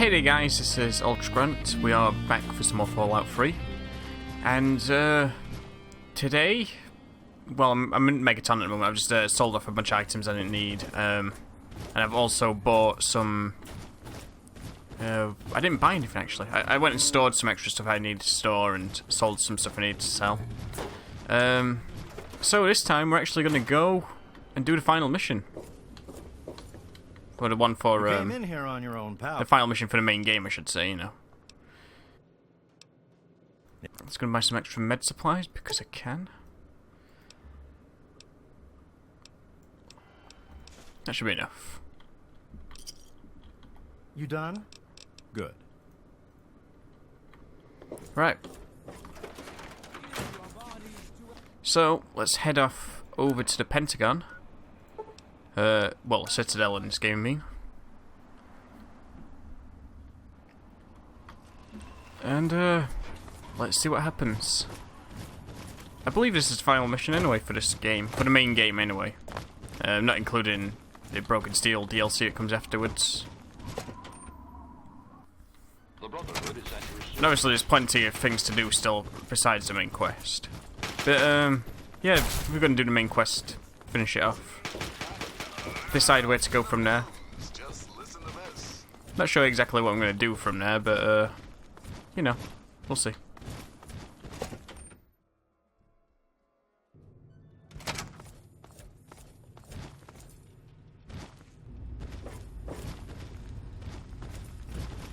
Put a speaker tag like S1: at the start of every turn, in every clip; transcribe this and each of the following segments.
S1: Hey there guys, this is Ultra Grunt. We are back for some more Fallout 3. And today, well, I'm in Megaton at the moment. I've just sold off a bunch of items I didn't need. And I've also bought some... I didn't buy anything actually. I went and stored some extra stuff I needed to store and sold some stuff I needed to sell. So this time we're actually going to go and do the final mission. Or the one for,
S2: you came in here on your own power.
S1: The final mission for the main game, I should say, you know. Let's go and buy some extra med supplies, because I can. That should be enough.
S2: You done? Good.
S1: Right. So, let's head off over to the Pentagon. Well, Citadel in this game, I mean. And, let's see what happens. I believe this is the final mission anyway for this game. For the main game, anyway. Not including the Broken Steel DLC that comes afterwards. And obviously there's plenty of things to do still besides the main quest. But, yeah, we're going to do the main quest. Finish it off. Decide where to go from there. Not sure exactly what I'm going to do from there, but, you know, we'll see.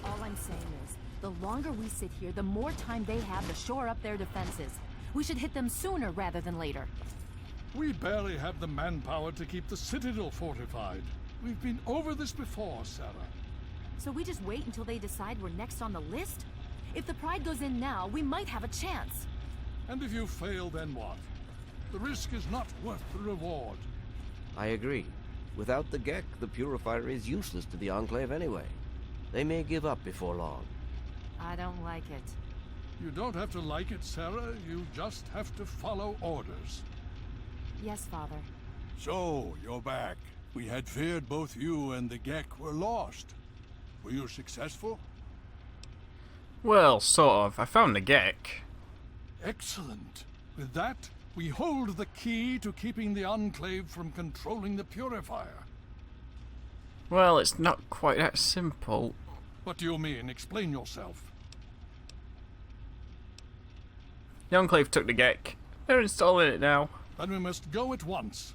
S3: All I'm saying is, the longer we sit here, the more time they have to shore up their defenses. We should hit them sooner rather than later.
S4: We barely have the manpower to keep the Citadel fortified. We've been over this before, Sarah.
S3: So we just wait until they decide we're next on the list? If the Pride goes in now, we might have a chance.
S4: And if you fail, then what? The risk is not worth the reward.
S5: I agree. Without the Gek, the purifier is useless to the Enclave anyway. They may give up before long.
S3: I don't like it.
S4: You don't have to like it, Sarah. You just have to follow orders.
S3: Yes, Father.
S4: So, you're back. We had feared both you and the Gek were lost. Were you successful?
S1: Well, sort of. I found the Gek.
S4: Excellent. With that, we hold the key to keeping the Enclave from controlling the purifier.
S1: Well, it's not quite that simple.
S4: What do you mean? Explain yourself.
S1: The Enclave took the Gek. They're installing it now.
S4: Then we must go at once.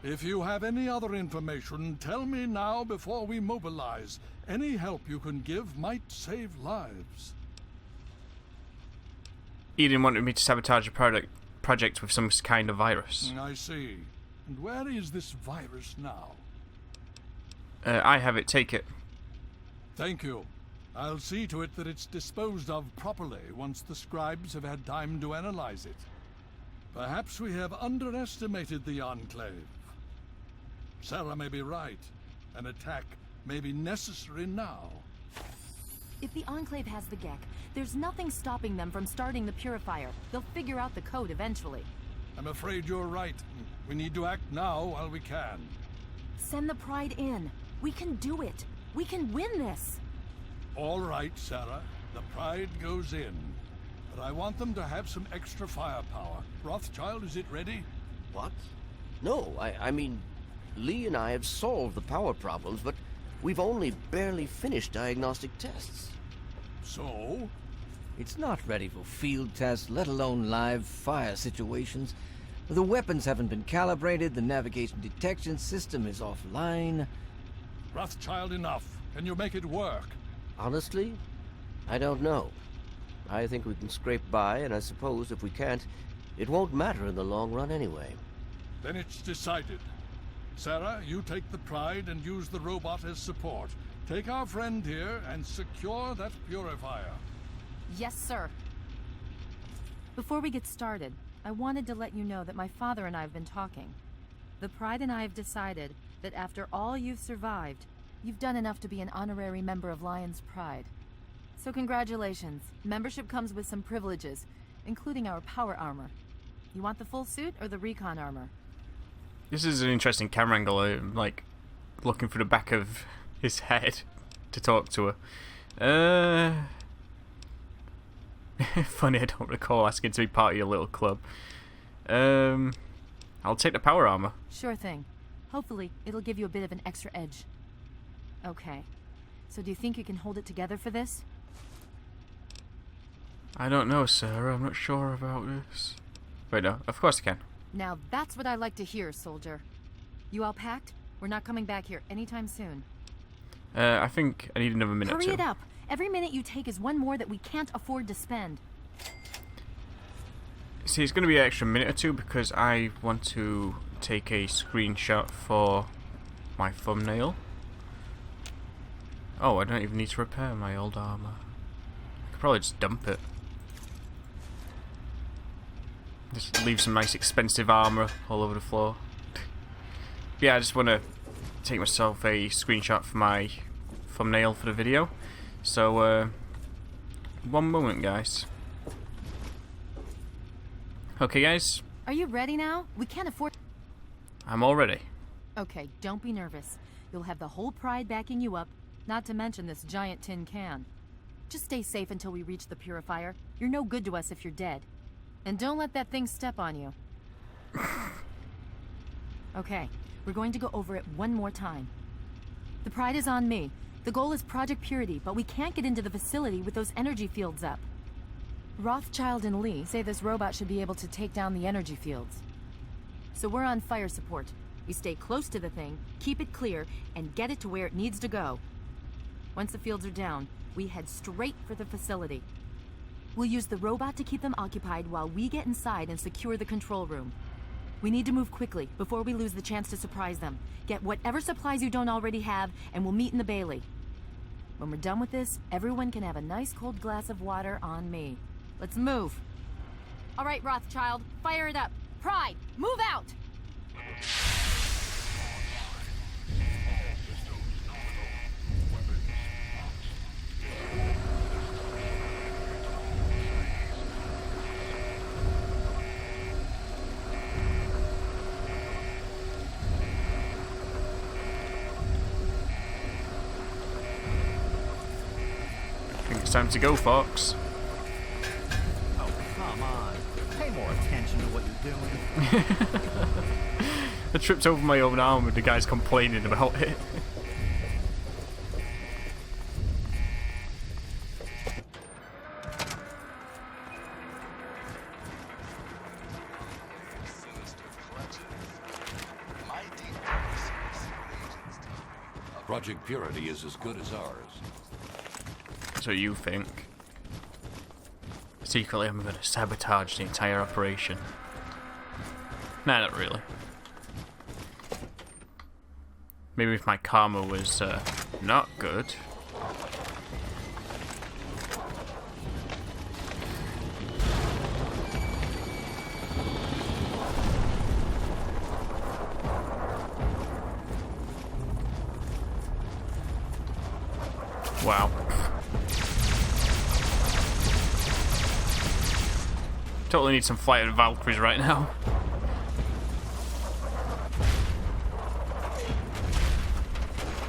S4: If you have any other information, tell me now before we mobilize. Any help you can give might save lives.
S1: Eden wanted me to sabotage a project with some kind of virus.
S4: I see. And where is this virus now?
S1: I have it. Take it.
S4: Thank you. I'll see to it that it's disposed of properly once the scribes have had time to analyze it. Perhaps we have underestimated the Enclave. Sarah may be right. An attack may be necessary now.
S3: If the Enclave has the Gek, there's nothing stopping them from starting the purifier. They'll figure out the code eventually.
S4: I'm afraid you're right. We need to act now while we can.
S3: Send the Pride in. We can do it. We can win this.
S4: All right, Sarah. The Pride goes in. But I want them to have some extra firepower. Rothschild, is it ready?
S5: What? No, I mean, Lee and I have solved the power problems, but we've only barely finished diagnostic tests.
S4: So?
S6: It's not ready for field tests, let alone live fire situations. The weapons haven't been calibrated, the navigation detection system is offline.
S4: Rothschild, enough. Can you make it work?
S5: Honestly, I don't know. I think we can scrape by, and I suppose if we can't, it won't matter in the long run anyway.
S4: Then it's decided. Sarah, you take the Pride and use the robot as support. Take our friend here and secure that purifier.
S3: Yes, sir. Before we get started, I wanted to let you know that my father and I have been talking. The Pride and I have decided that after all you've survived, you've done enough to be an honorary member of Lion's Pride. So congratulations. Membership comes with some privileges, including our power armor. You want the full suit or the recon armor?
S1: This is an interesting camera angle, like looking through the back of his head to talk to her. Funny, I don't recall asking to be part of your little club. I'll take the power armor.
S3: Sure thing. Hopefully, it'll give you a bit of an extra edge. Okay. So do you think you can hold it together for this?
S1: I don't know, Sarah. I'm not sure about this. Wait, no. Of course I can.
S3: Now that's what I like to hear, soldier. You all packed? We're not coming back here anytime soon.
S1: I think I need another minute or
S3: Hurry
S1: two.
S3: it up. Every minute you take is one more that we can't afford to spend.
S1: See, it's going to be an extra minute or two because I want to take a screenshot for my thumbnail. Oh, I don't even need to repair my old armor. I could probably just dump it. Just leave some nice expensive armor all over the floor. Yeah, I just want to take myself a screenshot for my thumbnail for the video. So, one moment, guys. Okay, guys.
S3: Are you ready now? We can't afford...
S1: I'm all ready.
S3: Okay, don't be nervous. You'll have the whole Pride backing you up, not to mention this giant tin can. Just stay safe until we reach the purifier. You're no good to us if you're dead. And don't let that thing step on you. Okay, we're going to go over it one more time. The Pride is on me. The goal is Project Purity, but we can't get into the facility with those energy fields up. Rothschild and Lee say this robot should be able to take down the energy fields. So we're on fire support. We stay close to the thing, keep it clear, and get it to where it needs to go. Once the fields are down, we head straight for the facility. We'll use the robot to keep them occupied while we get inside and secure the control room. We need to move quickly before we lose the chance to surprise them. Get whatever supplies you don't already have, and we'll meet in the Bailey. When we're done with this, everyone can have a nice cold glass of water on me. Let's move. All right, Rothschild, fire it up. Pride, move out!
S1: I think it's time to go, Fox.
S2: Oh, come on. Pay more attention to what you're doing.
S1: I tripped over my own arm with the guys complaining about it.
S7: Project Purity is as good as ours.
S1: So you think. Secretly, I'm going to sabotage the entire operation. Nah, not really. Maybe if my karma was not good. Wow. Totally need some flight of Valkyries right now.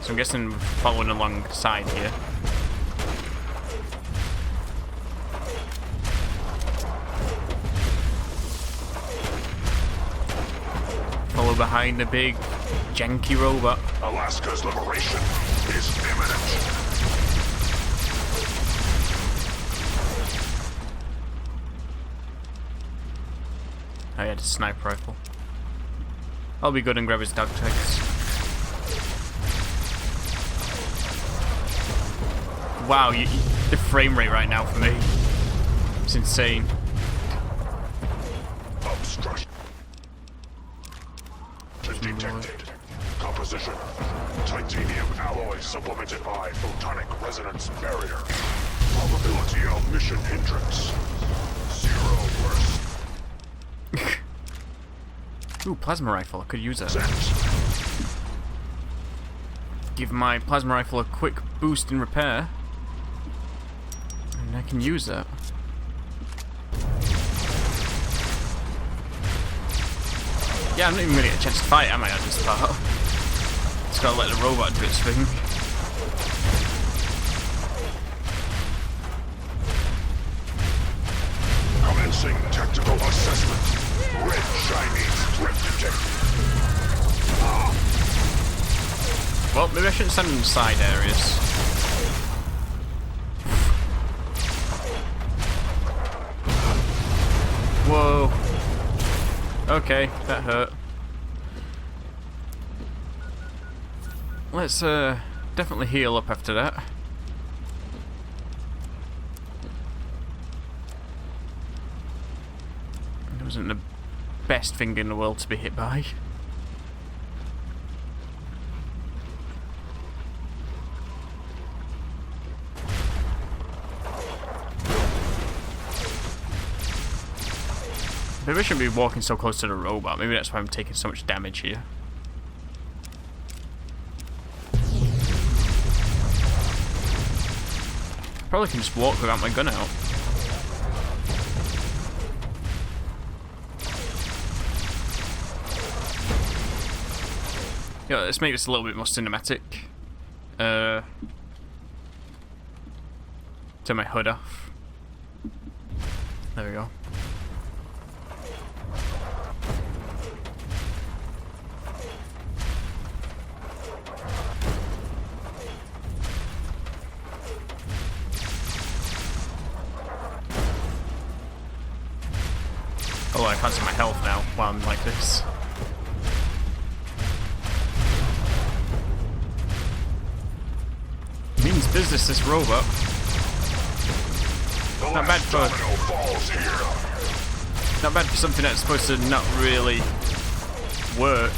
S1: So I'm guessing following alongside here. Follow behind the big janky robot.
S8: Alaska's liberation is imminent.
S1: Oh yeah, the sniper rifle. I'll be good and grab his dog tags. Wow, the frame rate right now for me, it's insane.
S8: Obstruction detected. Composition: titanium alloy supplemented by photonic resonance barrier. Probability of mission hindrance 0%.
S1: Ooh, plasma rifle. I could use that.
S8: Sense.
S1: Give my plasma rifle a quick boost in repair. And I can use that. Yeah, I'm not even going to get a chance to fight, am I, at this part? Just gotta let the robot do its thing.
S8: Tactical assessment. Red shiny threat detected.
S1: Well, maybe I shouldn't send them side areas. Whoa. Okay, that hurt. Let's definitely heal up after that. It wasn't the best thing in the world to be hit by. Maybe I shouldn't be walking so close to the robot. Maybe that's why I'm taking so much damage here. Probably can just walk without my gun out. Yeah, let's make this a little bit more cinematic. Turn my hood off. There we go. Oh, I can't see my health now while I'm like this. Means business, this robot. Not bad for something that's supposed to not really work.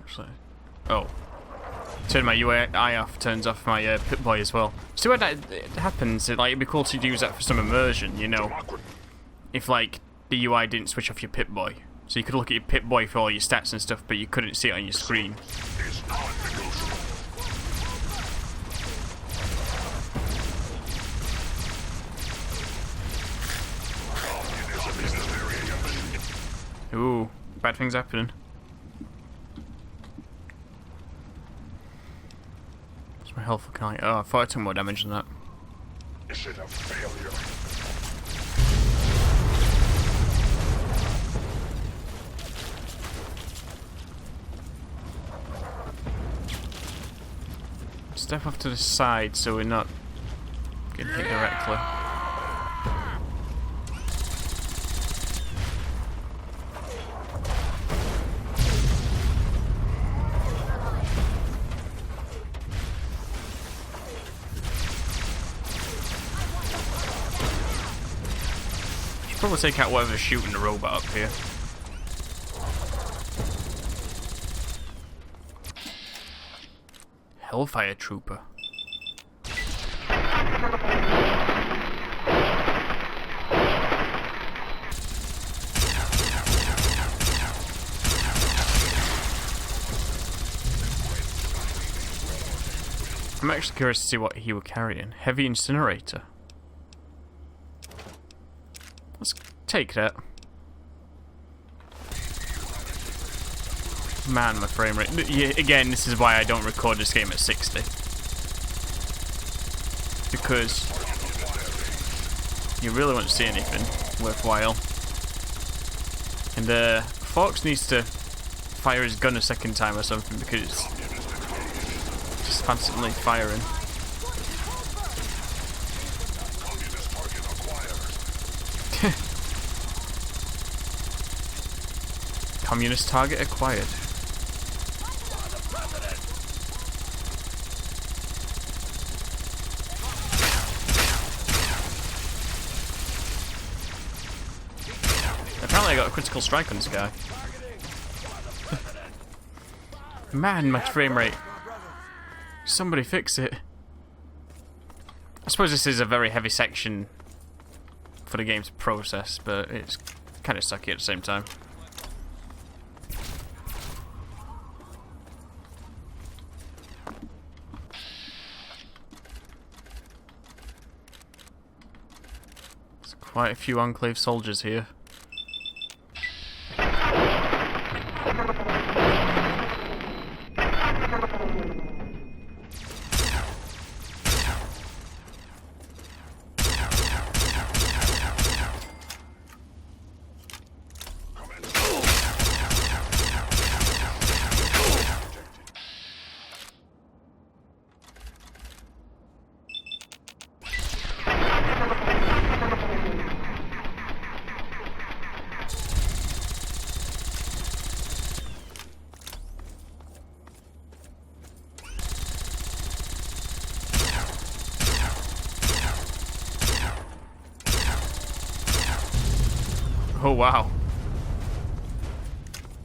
S1: Actually, oh. Turn my UI off, turns off my Pip-Boy as well. See when that happens, it'd be cool to use that for some immersion, you know? If, like, the UI didn't switch off your Pip-Boy. So you could look at your Pip-Boy for all your stats and stuff, but you couldn't see it on your screen. Ooh, bad things happening. My health looking like, oh, I thought I took more damage than that.
S8: Mission of failure.
S1: Step off to the side so we're not getting hit directly. Probably take out whatever's shooting the robot up here. Hellfire Trooper. I'm actually curious to see what he were carrying. Heavy incinerator. Let's take that. Man, my frame rate. Yeah, again, this is why I don't record this game at 60. Because you really won't see anything worthwhile. And Fox needs to fire his gun a second time or something because it's just constantly firing. Communist target acquired. Apparently I got a critical strike on this guy. Man, my frame rate. Somebody fix it. I suppose this is a very heavy section for the game to process, but it's kind of sucky at the same time. There's quite a few Enclave soldiers here. wow.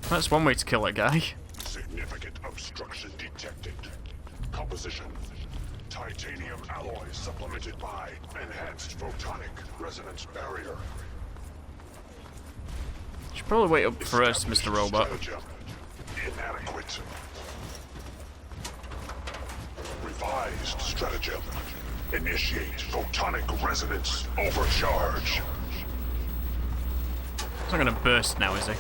S1: That's one way to kill a guy.
S8: Significant obstruction detected. Composition. Titanium alloy supplemented by enhanced photonic resonance barrier.
S1: Should probably wait up for us, Mr. Robot.
S8: Stratagem. Inadequate. Revised stratagem. Initiate photonic resonance overcharge.
S1: He's not gonna burst now, is he?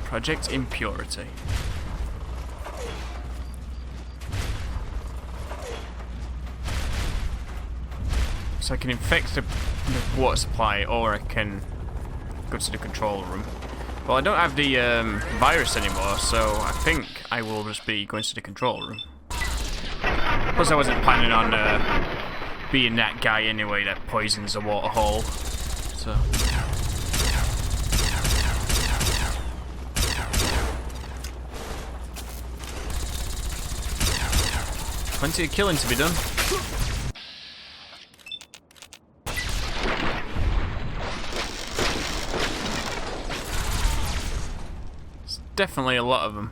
S1: Project Impurity. So I can infect the water supply, or I can go to the control room. Well, I don't have the virus anymore, so I think I will just be going to the control room. Plus, I wasn't planning on being that guy anyway that poisons a water hole. So. Plenty of killing to be done. It's definitely a lot of them.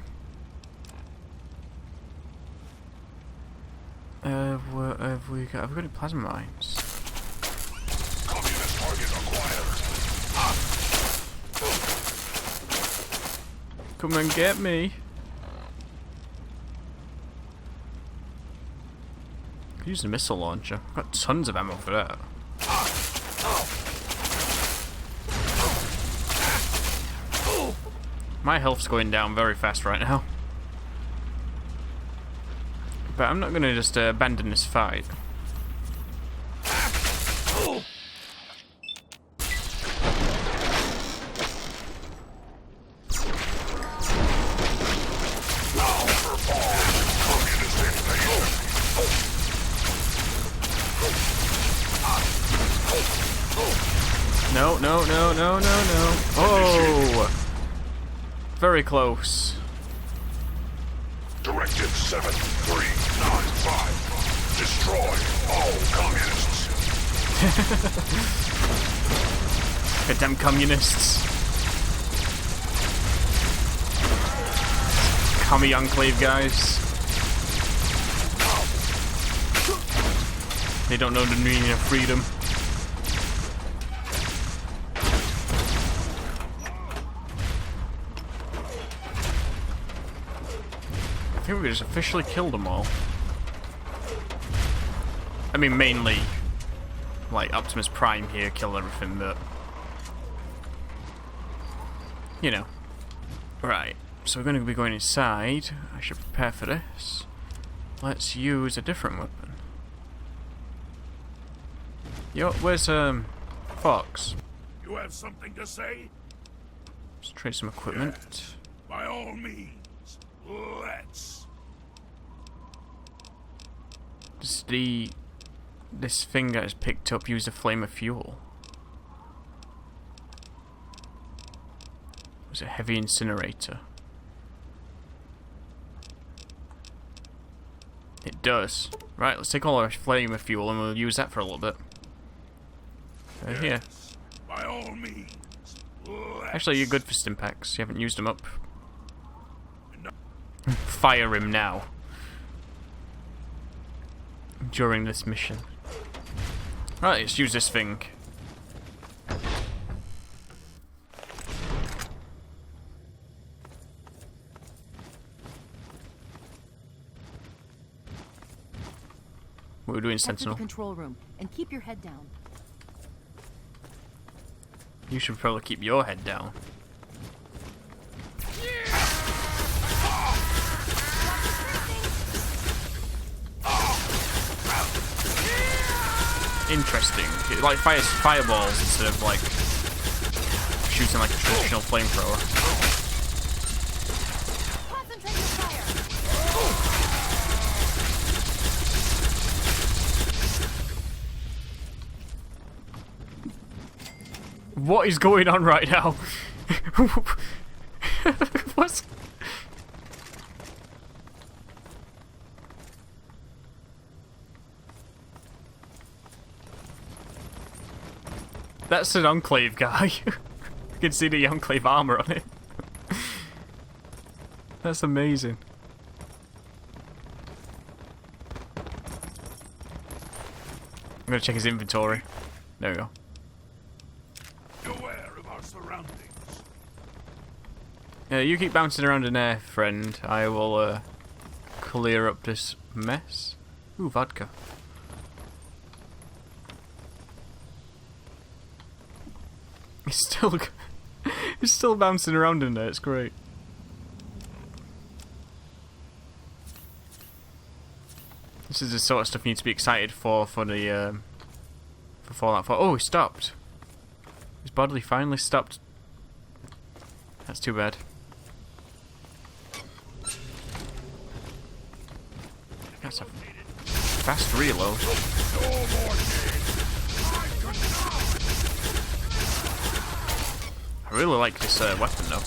S1: What have we got? Have we got any plasma mines?
S8: Communist target acquired.
S1: Come and get me. Could use a missile launcher. I've got tons of ammo for that. My health's going down very fast right now. But I'm not going to just abandon this fight. No, no, no, no, no, no. Oh! Very close.
S8: Directive 7395. Destroy all communists.
S1: Goddamn communists. Commie Enclave guys. They don't know the meaning of freedom. I think we just officially killed them all. I mean, mainly, like, Optimus Prime here killed everything, but... you know. Right, so we're going to be going inside. I should prepare for this. Let's use a different weapon. Yo, where's, Fox?
S8: You have something to say?
S1: Let's trade some equipment.
S8: Yes. By all means, let's.
S1: Does this thing that is picked up use a flame of fuel? Was it a heavy incinerator? It does. Right, let's take all our flame of fuel and we'll use that for a little bit. Here.
S8: By all means, let's.
S1: Actually, you're good for stimpaks. You haven't used them up. Fire him now. During this mission. Right, let's use this thing. What are we doing,
S3: Enter the
S1: Sentinel?
S3: control room and keep your head down.
S1: You should probably keep your head down. Interesting. It like fires fireballs instead of like shooting like a traditional flamethrower.
S3: Concentrate your fire.
S1: What is going on right now? What's... That's an Enclave guy. You can see the Enclave armor on it. That's amazing. I'm gonna check his inventory. There we go.
S8: Beware of our surroundings.
S1: You keep bouncing around in there, friend. I will clear up this mess. Ooh, vodka. He's still bouncing around in there. It's great. This is the sort of stuff you need to be excited for the for Fallout 4. Oh, he stopped. His bodily finally stopped. That's too bad. That's a fast reload. I really like this weapon though.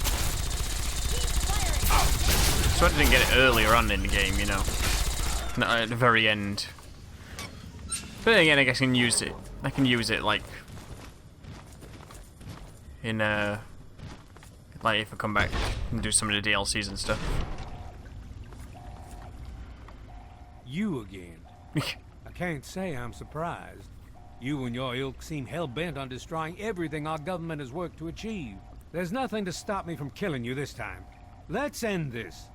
S1: So I didn't get it earlier on in the game, you know. Not at the very end. But then again, I guess I can use it. I can use it like in like if I come back and do some of the DLCs and stuff.
S9: You again. I can't say I'm surprised. You and your ilk seem hell-bent on destroying everything our government has worked to achieve. There's nothing to stop me from killing you this time. Let's end this.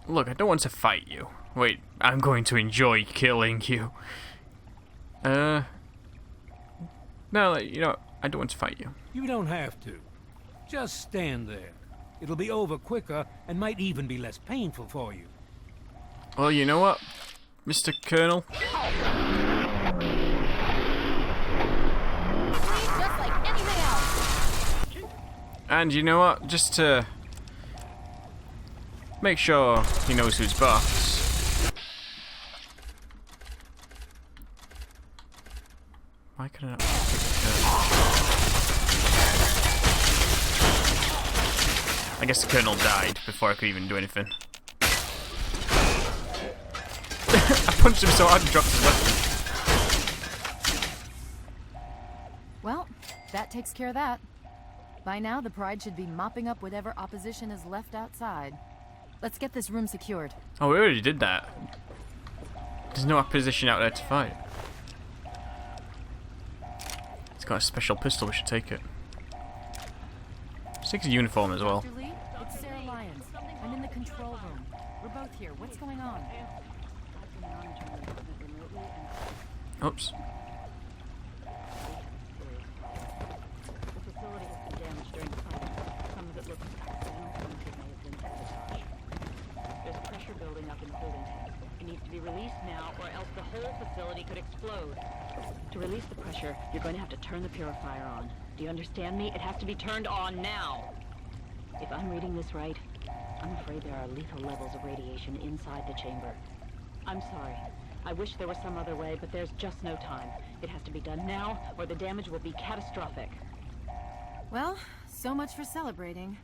S1: Look, I don't want to fight you. Wait, I'm going to enjoy killing you. No, you know, I don't want to fight you.
S9: You don't have to. Just stand there. It'll be over quicker and might even be less painful for you.
S1: Well, you know what, Mr. Colonel?
S3: Just like anything else.
S1: And you know what, just to make sure he knows who's boss. Why can I not pick the Colonel? I guess the Colonel died before I could even do anything. I punched him so hard he dropped his weapon.
S3: Well, that takes care of that. By now, the Pride should be mopping up whatever opposition is left outside. Let's get this room secured.
S1: Oh, we already did that. There's no opposition out there to fight. It's got a special pistol, we should take it. Let's take his uniform as well.
S3: Dr. Lee, it's Sarah Lyons. I'm in the control room. We're both here. What's going on?
S1: Oops.
S10: The facility has been damaged during fire. Some of it looks down, some of it may have been sabotage. There's pressure building up in the holding tank. It needs to be released now, or else the whole facility could explode. To release the pressure, you're going to have to turn the purifier on. Do you understand me? It has to be turned on now. If I'm reading this right, I'm afraid there are lethal levels of radiation inside the chamber. I'm sorry. I wish there was some other way, but there's just no time. It has to be done now, or the damage will be catastrophic.
S3: Well, so much for celebrating.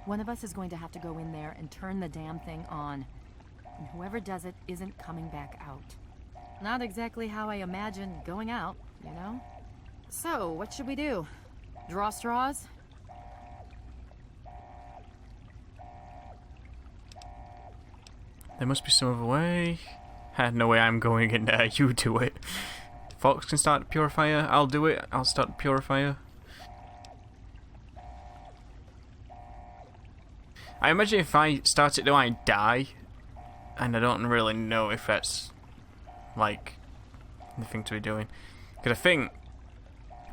S3: One of us is going to have to go in there and turn the damn thing on. And whoever does it isn't coming back out. Not exactly how I imagined going out, you know? So, what should we do? Draw straws?
S1: There must be some other way. No way I'm going in there, you do it. Fox can start the purifier, I'll do it, I'll start the purifier. I imagine if I start it though I die, and I don't really know if that's like the thing to be doing. Because I think,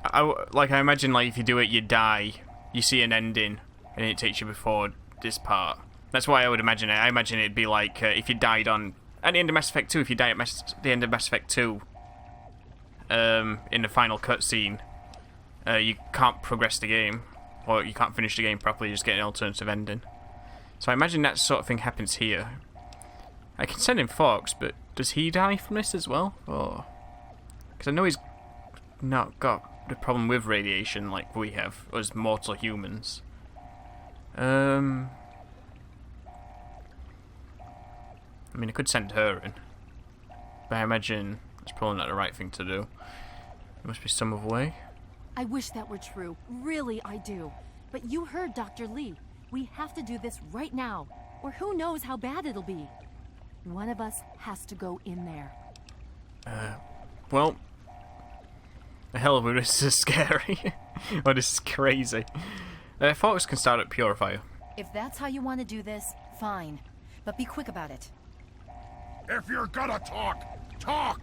S1: I imagine like if you do it you die, you see an ending, and it takes you before this part. That's why I would imagine it. I imagine it'd be like if you died on at the end of Mass Effect 2, if you die at the end of Mass Effect 2, in the final cutscene, you can't progress the game, or you can't finish the game properly, you just get an alternative ending. So I imagine that sort of thing happens here. I can send in Fox, but does he die from this as well? Or because I know he's not got the problem with radiation like we have, as mortal humans. I mean, I could send her in, but I imagine it's probably not the right thing to do. There must be some other way.
S3: I wish that were true. Really, I do. But you heard Dr. Lee. We have to do this right now, or who knows how bad it'll be. One of us has to go in there.
S1: Well, a hell of a this is scary. Oh, this is crazy. Fox can start at purifier.
S3: If that's how you want to do this, fine. But be quick about it.
S8: If you're gonna talk, talk!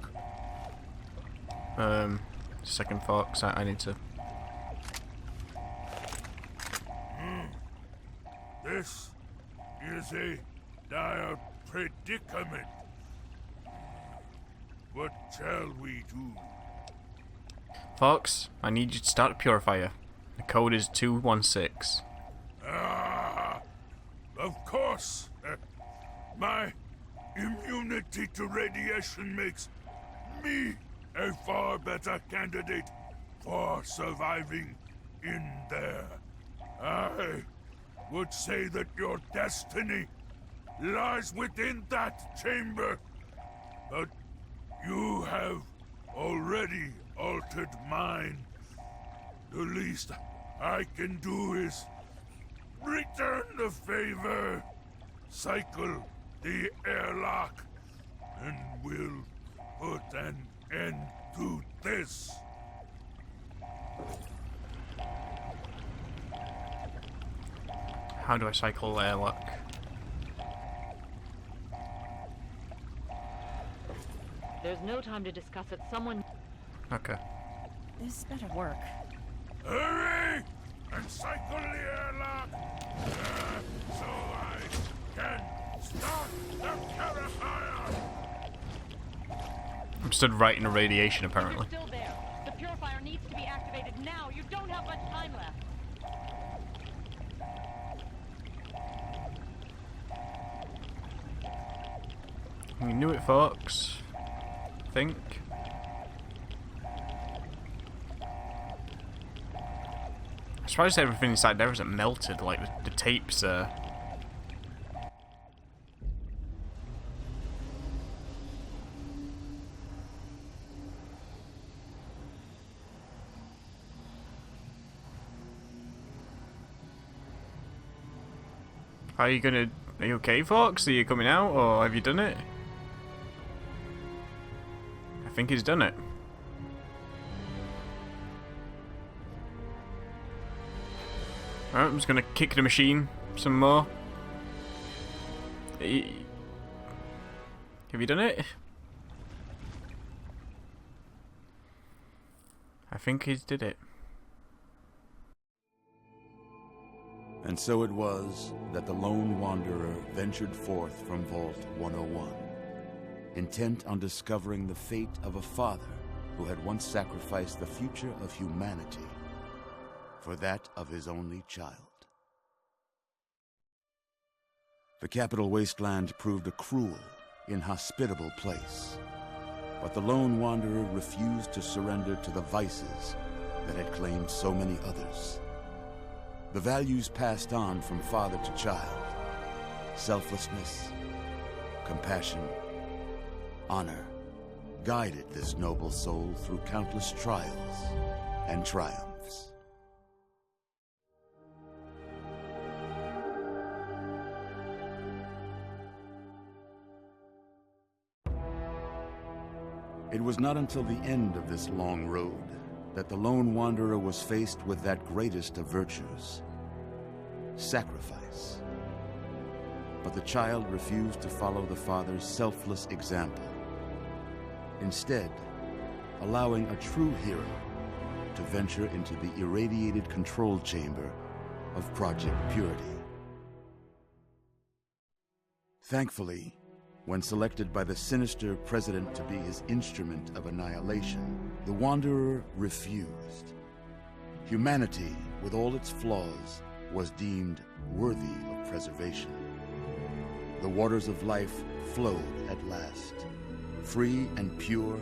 S1: Second Fox, I need to...
S8: This is a dire predicament. What shall we do?
S1: Fox, I need you to start a purifier. The code is 216.
S8: Ah, of course. My immunity to radiation makes me a far better candidate for surviving in there. I would say that your destiny lies within that chamber, but you have already altered mine. The least I can do is return the favor, cycle the airlock, and we'll put an end to this.
S1: How do I cycle airlock?
S10: There's no time to discuss it. Someone...
S1: Okay.
S3: This better work.
S8: Hurry! And cycle the airlock! So I can start the purifier!
S1: I'm stood right in a radiation, apparently.
S10: You're still there. The purifier needs to be activated now. You don't have much time left.
S1: You knew it, Fox. Think. I'm surprised everything inside there isn't melted, like the tapes are. Are you okay, Fox? Are you coming out, or have you done it? I think he's done it. Alright, I'm just gonna kick the machine some more. Have you done it? I think he's did it.
S7: And so it was that the lone wanderer ventured forth from Vault 101, intent on discovering the fate of a father who had once sacrificed the future of humanity for that of his only child. The capital wasteland proved a cruel, inhospitable place, but the lone wanderer refused to surrender to the vices that had claimed so many others. The values passed on from father to child: selflessness, compassion, honor, guided this noble soul through countless trials and triumphs. It was not until the end of this long road that the lone wanderer was faced with that greatest of virtues: sacrifice. But the child refused to follow the father's selfless example, instead allowing a true hero to venture into the irradiated control chamber of Project Purity. Thankfully, when selected by the sinister president to be his instrument of annihilation, the Wanderer refused. Humanity, with all its flaws, was deemed worthy of preservation. The waters of life flowed at last, free and pure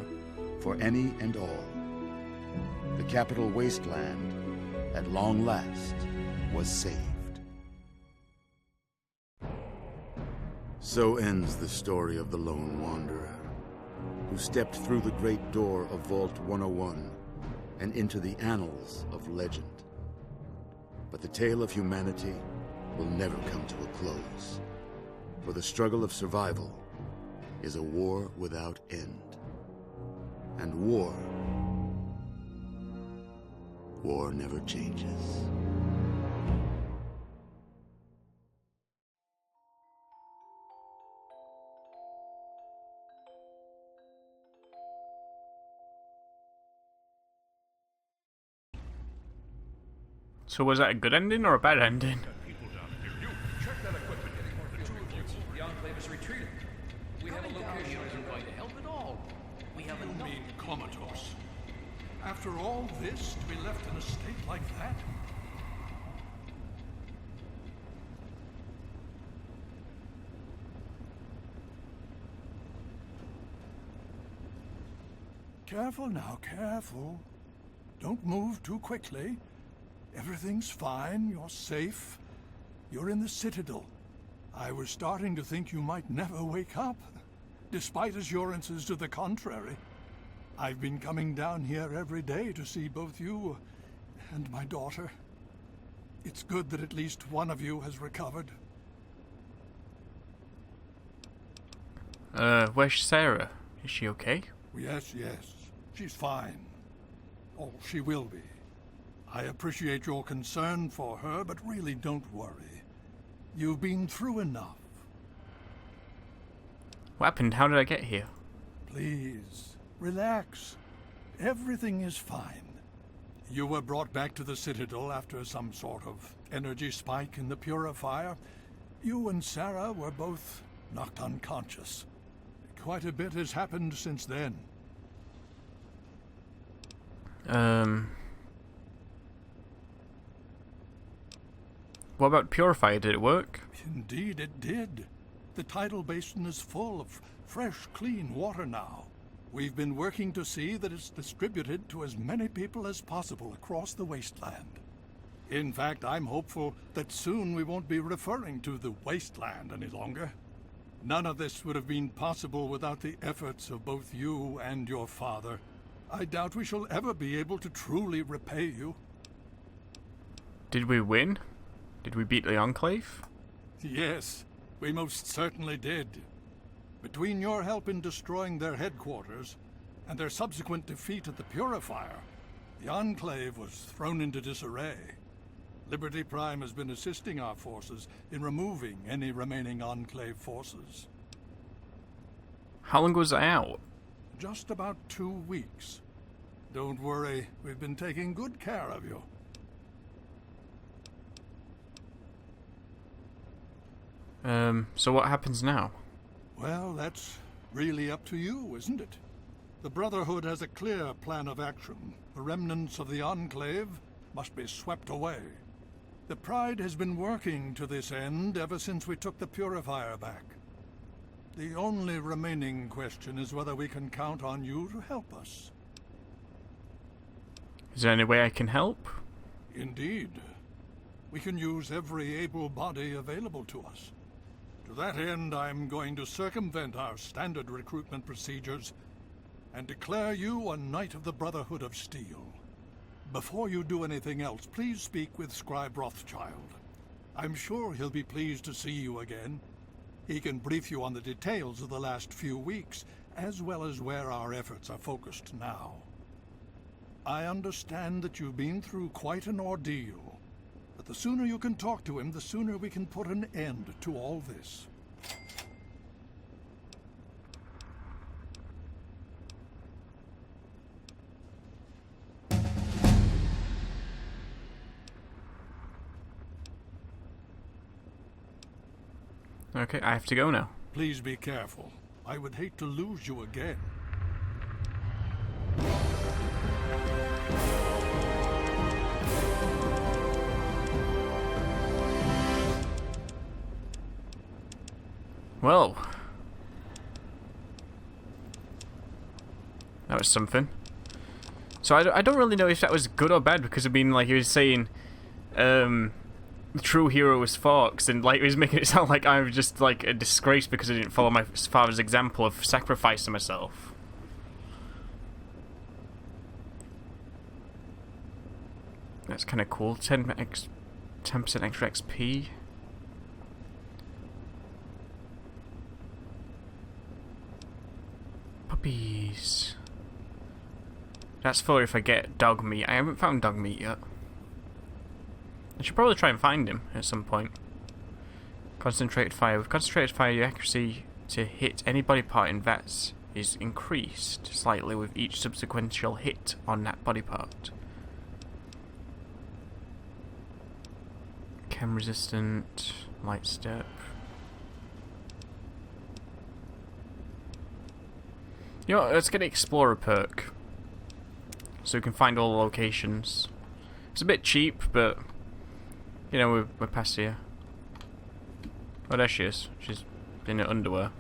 S7: for any and all. The capital wasteland, at long last, was saved. So ends the story of the lone wanderer, who stepped through the great door of Vault 101 and into the annals of legend. But the tale of humanity will never come to a close, for the struggle of survival is a war without end. And war never changes.
S1: So was that a good ending or a bad ending?
S8: Check that equipment. The two of you. The Enclave is retreating. We have a location isn't going to help at all. We have
S4: You mean comatose? After all this, to be left in a state like that? Careful now, careful. Don't move too quickly. Everything's fine, you're safe. You're in the Citadel. I was starting to think you might never wake up, despite assurances to the contrary. I've been coming down here every day to see both you and my daughter. It's good that at least one of you has recovered.
S1: Where's Sarah? Is she okay?
S4: Yes, yes. She's fine. Oh, she will be. I appreciate your concern for her, but really don't worry. You've been through enough.
S1: What happened? How did I get here?
S4: Please, relax. Everything is fine. You were brought back to the Citadel after some sort of energy spike in the purifier. You and Sarah were both knocked unconscious. Quite a bit has happened since then.
S1: What about purifier? Did it work?
S4: Indeed it did. The tidal basin is full of fresh, clean water now. We've been working to see that it's distributed to as many people as possible across the wasteland. In fact, I'm hopeful that soon we won't be referring to the wasteland any longer. None of this would have been possible without the efforts of both you and your father. I doubt we shall ever be able to truly repay you.
S1: Did we win? Did we beat the Enclave?
S4: Yes, we most certainly did. Between your help in destroying their headquarters and their subsequent defeat at the Purifier, the Enclave was thrown into disarray. Liberty Prime has been assisting our forces in removing any remaining Enclave forces.
S1: How long was I out?
S4: Just about 2 weeks. Don't worry, we've been taking good care of you.
S1: So what happens now?
S4: Well, that's really up to you, isn't it? The Brotherhood has a clear plan of action. The remnants of the Enclave must be swept away. The Pride has been working to this end ever since we took the Purifier back. The only remaining question is whether we can count on you to help us.
S1: Is there any way I can help?
S4: Indeed. We can use every able body available to us. To that end, I'm going to circumvent our standard recruitment procedures and declare you a Knight of the Brotherhood of Steel. Before you do anything else, please speak with Scribe Rothschild. I'm sure he'll be pleased to see you again. He can brief you on the details of the last few weeks, as well as where our efforts are focused now. I understand that you've been through quite an ordeal, but the sooner you can talk to him, the sooner we can put an end to all this.
S1: Okay, I have to go now.
S4: Please be careful. I would hate to lose you again.
S1: Well, that was something. So I don't really know if that was good or bad, because I mean, like, he was saying, the true hero was Fox, and like, he was making it sound like I was just like a disgrace because I didn't follow my father's example of sacrificing myself. That's kind of cool. 10% extra XP. Puppies. That's for if I get dog meat. I haven't found dog meat yet. I should probably try and find him at some point. Concentrated fire. With concentrated fire, your accuracy to hit any body part in vets is increased slightly with each subsequential hit on that body part. Chem resistant, light step. You know, let's get an explorer perk so we can find all the locations. It's a bit cheap, but you know, we're past here. Oh, there she is. She's in her underwear.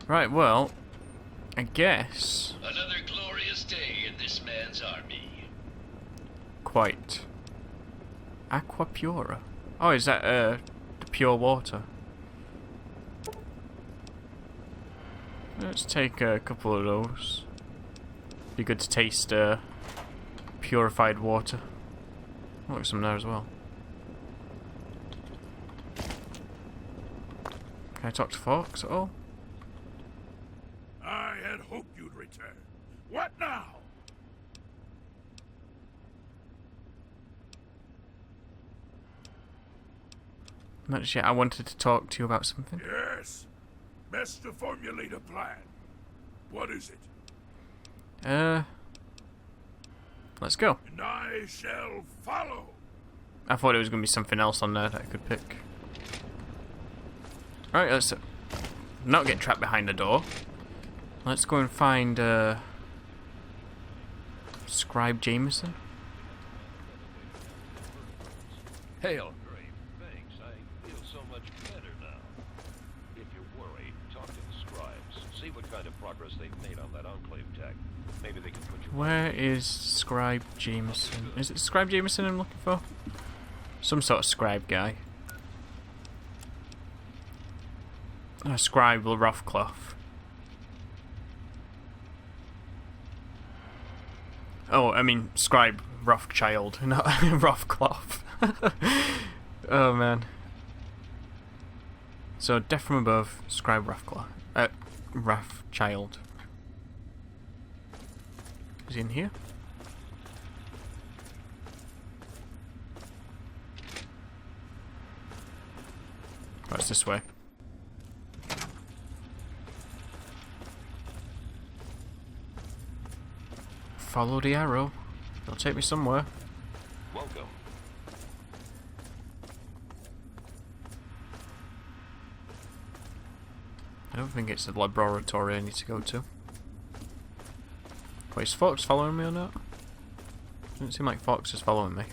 S1: Right, well, I guess.
S11: Another glorious day in this man's army.
S1: Quite. Aqua Pura. Oh, is that the pure water? Let's take a couple of those. Be good to taste purified water. Oh, look, some there as well. Can I talk to Fox at all?
S12: I had hoped you'd return. What now?
S1: Not just yet. I wanted to talk to you about something.
S12: Yes. Best to formulate a plan. What is it?
S1: Let's go.
S12: And I shall follow.
S1: I thought it was going to be something else on there that I could pick. Alright, let's not get trapped behind the door. Let's go and find Scribe Jameson.
S11: Hail. Great, thanks. I feel so much better now. If you're worried, talk to the scribes. See what kind of progress they've made on that Enclave tech. Maybe they can put you...
S1: Where is Scribe Jameson? Is it Scribe Jameson I'm looking for? Some sort of scribe guy. Scribe Roughcloth. Oh, I mean, Scribe Roughchild, not Roughcloth. Oh man. So, death from above, Scribe Roughcloth. Roughchild. Is he in here? Oh, it's this way. Follow the arrow. It'll take me somewhere.
S11: Welcome.
S1: I don't think it's the laboratory I need to go to. Wait, is Fox following me or not? Doesn't seem like Fox is following me.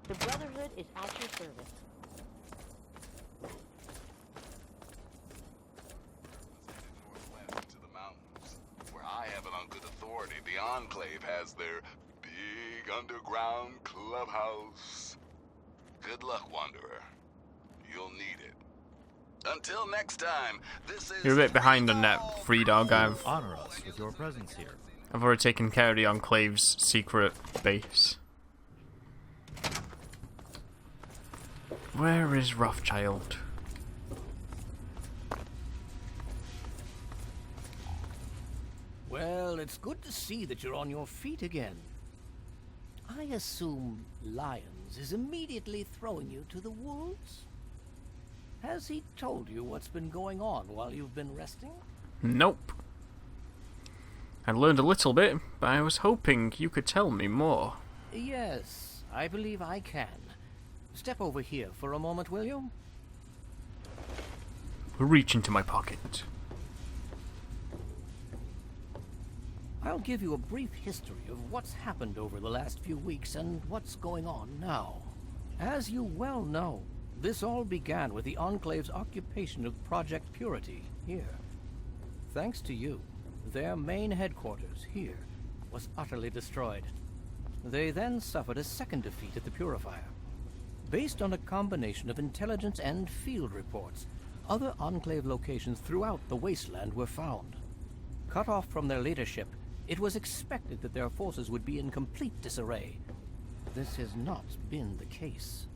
S10: The Brotherhood is at your service.
S7: To the mountains, where I have an on good authority. The Enclave has their big underground clubhouse. Good luck, Wanderer. You'll need it. Until next time, this is...
S1: You're a bit behind on that, Free Dog.
S2: Honor us with your presence here.
S1: I've already taken care of the Enclave's secret base. Where is Roughchild?
S6: Well, it's good to see that you're on your feet again. I assume Lyons is immediately throwing you to the wolves? Has he told you what's been going on while you've been resting?
S1: Nope. I learned a little bit, but I was hoping you could tell me more.
S6: Yes, I believe I can. Step over here for a moment, will you?
S1: Reach into my pocket.
S6: I'll give you a brief history of what's happened over the last few weeks and what's going on now. As you well know, this all began with the Enclave's occupation of Project Purity here. Thanks to you, their main headquarters here was utterly destroyed. They then suffered a second defeat at the Purifier. Based on a combination of intelligence and field reports, other Enclave locations throughout the wasteland were found. Cut off from their leadership, it was expected that their forces would be in complete disarray. This has not been the case.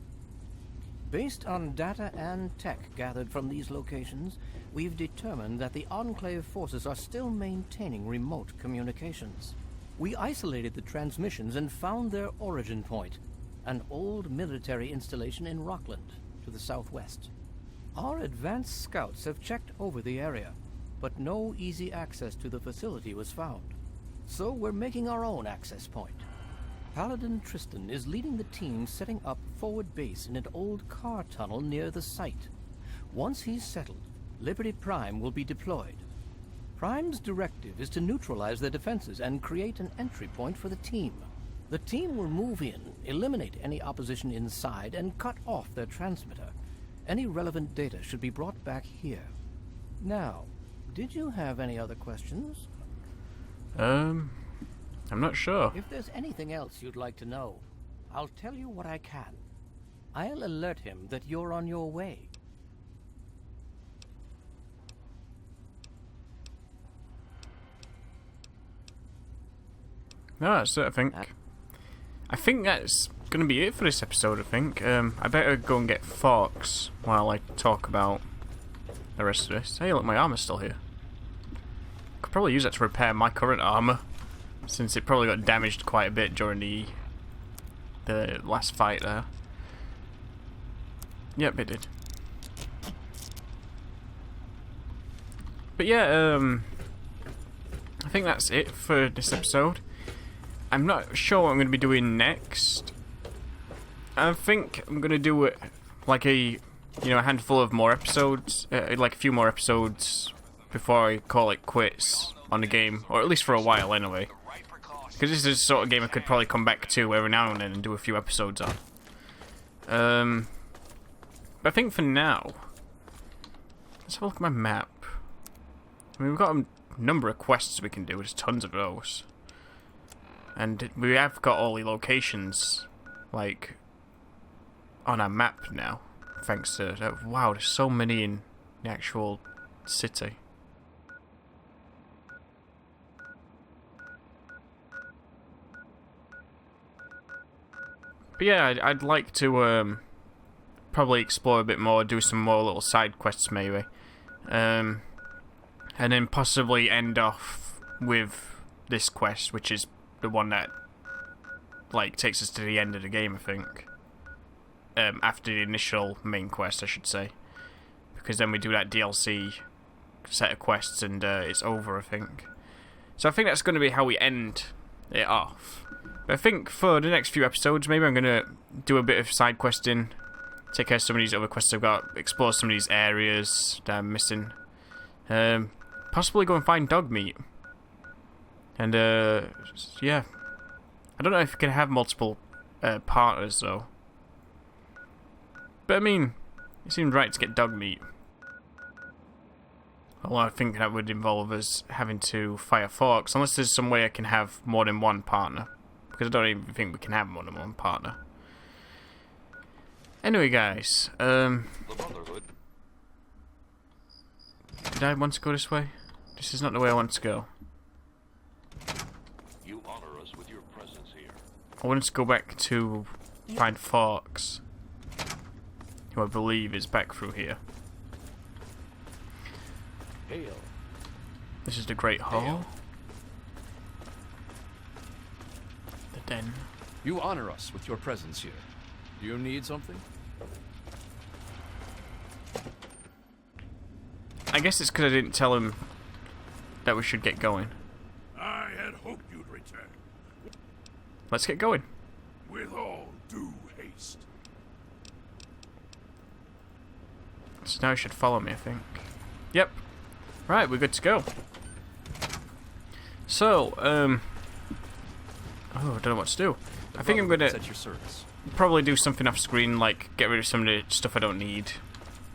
S6: Based on data and tech gathered from these locations, we've determined that the Enclave forces are still maintaining remote communications. We isolated the transmissions and found their origin point, an old military installation in Rockland, to the southwest. Our advanced scouts have checked over the area, but no easy access to the facility was found. So we're making our own access point. Paladin Tristan is leading the team setting up forward base in an old car tunnel near the site. Once he's settled, Liberty Prime will be deployed. Prime's directive is to neutralize their defenses and create an entry point for the team. The team will move in, eliminate any opposition inside, and cut off their transmitter. Any relevant data should be brought back here. Now, did you have any other questions?
S1: I'm not sure.
S6: If there's anything else you'd like to know, I'll tell you what I can. I'll alert him that you're on your way.
S1: No, that's it, I think. I think that's going to be it for this episode, I think. I better go and get forks while I talk about the rest of this. Hey, look, my armor's still here. Could probably use that to repair my current armor, since it probably got damaged quite a bit during the last fight there. Yep, it did. But yeah, I think that's it for this episode. I'm not sure what I'm going to be doing next. I think I'm going to do it like a handful of more episodes, like a few more episodes before I call it quits on the game, or at least for a while anyway. Because this is the sort of game I could probably come back to every now and then and do a few episodes on. But I think for now, let's have a look at my map. I mean, we've got a number of quests we can do, there's tons of those. And we have got all the locations, like, on our map now, thanks to that. Wow, there's so many in the actual city. But yeah, I'd like to probably explore a bit more, do some more little side quests maybe, and then possibly end off with this quest, which is the one that like takes us to the end of the game, I think. After the initial main quest, I should say, because then we do that DLC set of quests and it's over, I think. So I think that's going to be how we end it off. But I think for the next few episodes, maybe I'm going to do a bit of side questing, take care of some of these other quests I've got, explore some of these areas that I'm missing. Possibly go and find dog meat. And, yeah. I don't know if you can have multiple partners, though. But, I mean, it seems right to get dog meat. Although I think that would involve us having to fire forks, unless there's some way I can have more than one partner. Because I don't even think we can have more than one partner. Anyway, guys,
S11: The Brotherhood.
S1: did I want to go this way? This is not the way I want to go.
S11: You honor us with your presence here.
S1: I wanted to go back to find Forks, who I believe is back through here.
S11: Hail.
S1: This is the Great Hall. The den.
S2: You honor us with your presence here. Do you need something?
S1: I guess it's because I didn't tell him that we should get going.
S12: I had hoped you'd return.
S1: Let's get going.
S12: With all due haste.
S1: So now he should follow me, I think. Yep. Right, we're good to go. So, oh, I don't know what to do. I think I'm gonna
S2: at your service.
S1: probably do something off screen, like get rid of some of the stuff I don't need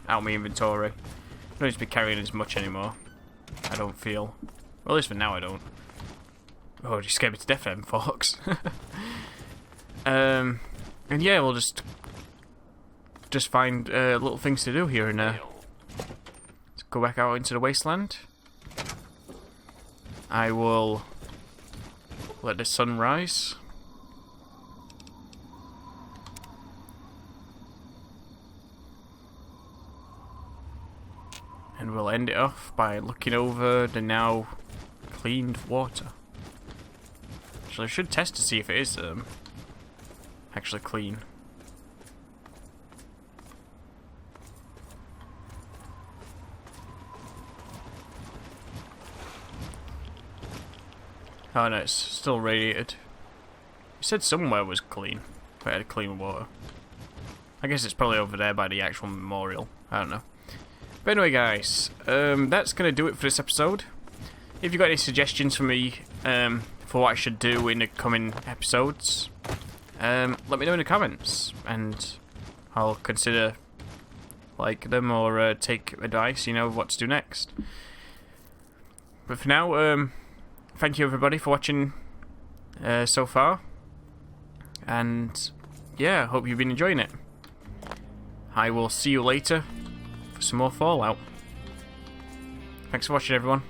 S1: out of my inventory. I don't need to be carrying as much anymore. I don't feel. Well, at least for now I don't. Oh, you scared me to death, them Fox. And yeah, we'll just find little things to do here and there. Let's go back out into the wasteland. I will let the sun rise. And we'll end it off by looking over the now cleaned water. Actually, I should test to see if it is actually clean. Oh no, it's still radiated. You said somewhere was clean. But it had clean water. I guess it's probably over there by the actual memorial. I don't know. But anyway, guys, that's going to do it for this episode. If you've got any suggestions for me for what I should do in the coming episodes, let me know in the comments, and I'll consider like them or take advice, you know, what to do next. But for now, thank you everybody for watching so far, and yeah, hope you've been enjoying it. I will see you later for some more Fallout. Thanks for watching, everyone.